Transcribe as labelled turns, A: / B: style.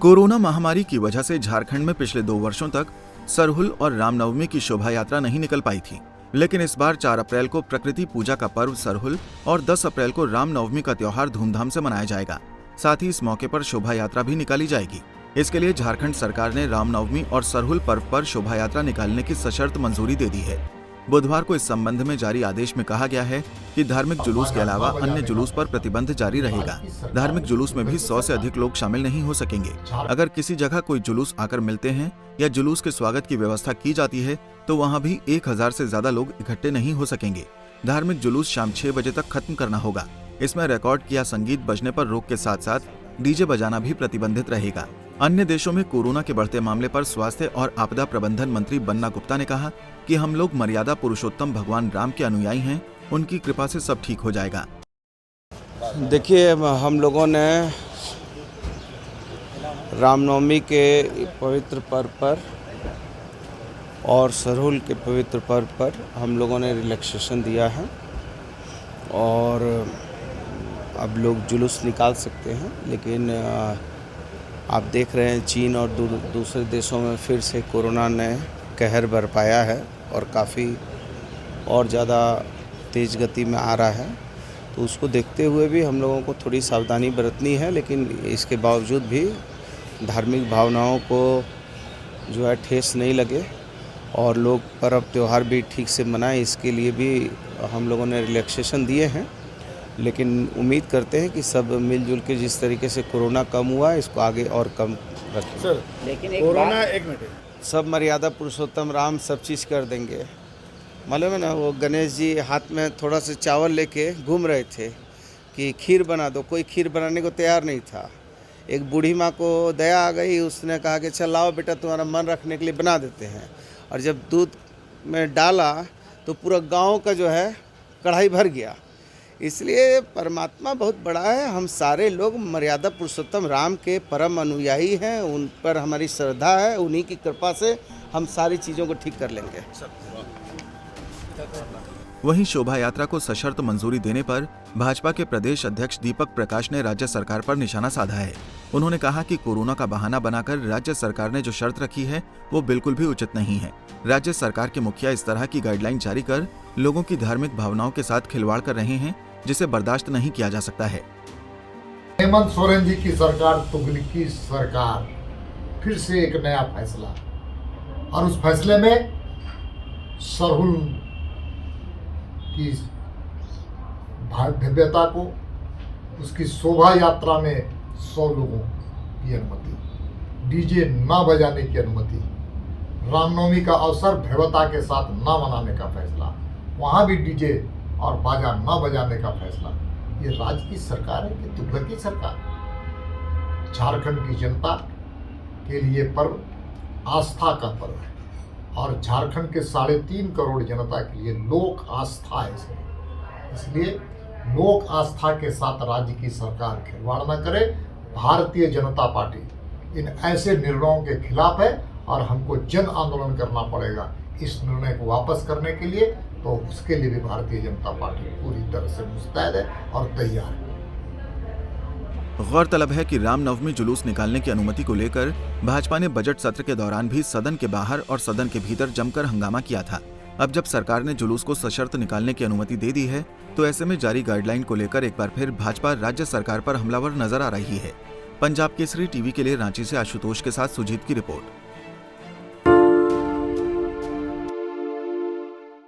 A: Corona महामारी की वजह से झारखंड में पिछले 2 वर्षों तक सरहुल और रामनवमी की शोभा यात्रा नहीं निकल पाई थी, लेकिन इस बार 4 अप्रैल को प्रकृति पूजा का पर्व सरहुल और 10 अप्रैल को रामनवमी का त्योहार धूमधाम से मनाया जाएगा। साथ ही इस मौके पर शोभा यात्रा भी निकाली जाएगी। इसके लिए झारखंड सरकार ने रामनवमी और सरहुल पर्व पर शोभा यात्रा निकालने की सशर्त मंजूरी दे दी है। बुधवार को इस संबंध में जारी आदेश में कहा गया है कि धार्मिक जुलूस के अलावा अन्य जुलूस पर प्रतिबंध जारी रहेगा। धार्मिक जुलूस में भी 100 से अधिक लोग शामिल नहीं हो सकेंगे। अगर किसी जगह कोई जुलूस आकर मिलते हैं या जुलूस के स्वागत की व्यवस्था की जाती है तो वहां भी 1000 से ज्यादा लोग इकट्ठे नहीं हो सकेंगे। धार्मिक जुलूस शाम 6 बजे तक खत्म करना होगा। इसमें रिकॉर्ड किया संगीत बजने पर रोक के साथ साथ डीजे बजाना भी प्रतिबंधित रहेगा। अन्य देशों में कोरोना के बढ़ते मामले पर स्वास्थ्य और आपदा प्रबंधन मंत्री बन्ना गुप्ता ने कहा कि हम लोग मर्यादा पुरुषोत्तम भगवान राम के अनुयायी हैं, उनकी कृपा से सब ठीक हो जाएगा।
B: देखिए, हम लोगों ने रामनवमी के पवित्र पर्व पर और सरहुल के पवित्र पर्व पर हम लोगों ने रिलैक्सेशन दिया है और अब लोग जुलूस निकाल सकते हैं। लेकिन आप देख रहे हैं चीन और दूसरे देशों में फिर से कोरोना ने कहर बरपाया है और काफ़ी और ज़्यादा तेज़ गति में आ रहा है, तो उसको देखते हुए भी हम लोगों को थोड़ी सावधानी बरतनी है। लेकिन इसके बावजूद भी धार्मिक भावनाओं को जो है ठेस नहीं लगे और लोग पर्व त्यौहार भी ठीक से मनाएं, इसके लिए भी हम लोगों ने रिलैक्सेशन दिए हैं। लेकिन उम्मीद करते हैं कि सब मिलजुल के जिस तरीके से कोरोना कम हुआ है इसको आगे और कम रखें।
C: सर, लेकिन कोरोना एक मिनट
B: सब मर्यादा पुरुषोत्तम राम सब चीज़ कर देंगे। मालूम है ना, वो गणेश जी हाथ में थोड़ा सा चावल लेके घूम रहे थे कि खीर बना दो, कोई खीर बनाने को तैयार नहीं था। एक बूढ़ी माँ को दया आ गई, उसने कहा कि चल लाओ बेटा तुम्हारा मन रखने के लिए बना देते हैं। और जब दूध में डाला तो पूरा गाँव का जो है कढ़ाई भर गया। इसलिए परमात्मा बहुत बड़ा है। हम सारे लोग मर्यादा पुरुषोत्तम राम के परम अनुयायी हैं, उन पर हमारी श्रद्धा है। उन्हीं की कृपा से हम सारी चीज़ों को ठीक कर लेंगे।
A: वहीं शोभा यात्रा को सशर्त मंजूरी देने पर भाजपा के प्रदेश अध्यक्ष दीपक प्रकाश ने राज्य सरकार पर निशाना साधा है। उन्होंने कहा कि कोरोना का बहाना बनाकर राज्य सरकार ने जो शर्त रखी है वो बिल्कुल भी उचित नहीं है। राज्य सरकार के मुखिया इस तरह की गाइडलाइन जारी कर लोगों की धार्मिक भावनाओं के साथ खिलवाड़ कर रहे हैं, जिसे बर्दाश्त नहीं किया जा सकता है।
C: हेमंत सोरेन जी की सरकार, तुगलकी सरकार, फिर से एक नया फैसला, और उस फैसले में सरहुल की भव्यता को, उसकी शोभा यात्रा में 100 लोगों की अनुमति, डीजे ना बजाने की अनुमति, रामनवमी का अवसर भव्यता के साथ ना मनाने का फैसला, वहाँ भी डीजे और बाजा ना बजाने का फैसला। ये राज्य की सरकार है कि तुगलकी सरकार? झारखंड की जनता के लिए पर्व आस्था का पर्व है और झारखंड के 3.5 करोड़ जनता के लिए लोक आस्था है इसलिए लोक आस्था के साथ राज्य की सरकार खिलवाड़ न करे। भारतीय जनता पार्टी इन ऐसे निर्णयों के खिलाफ है और हमको जन आंदोलन करना पड़ेगा इस निर्णय को वापस करने के लिए। तो उसके लिए भी भारतीय जनता पार्टी पूरी तरह से मुस्तैद है और तैयार है।
A: गौरतलब है कि रामनवमी जुलूस निकालने की अनुमति को लेकर भाजपा ने बजट सत्र के दौरान भी सदन के बाहर और सदन के भीतर जमकर हंगामा किया था। अब जब सरकार ने जुलूस को सशर्त निकालने की अनुमति दे दी है तो ऐसे में जारी गाइडलाइन को लेकर एक बार फिर भाजपा राज्य सरकार पर हमलावर नजर आ रही है। पंजाब केसरी टीवी के लिए रांची से आशुतोष के साथ सुजीत की रिपोर्ट।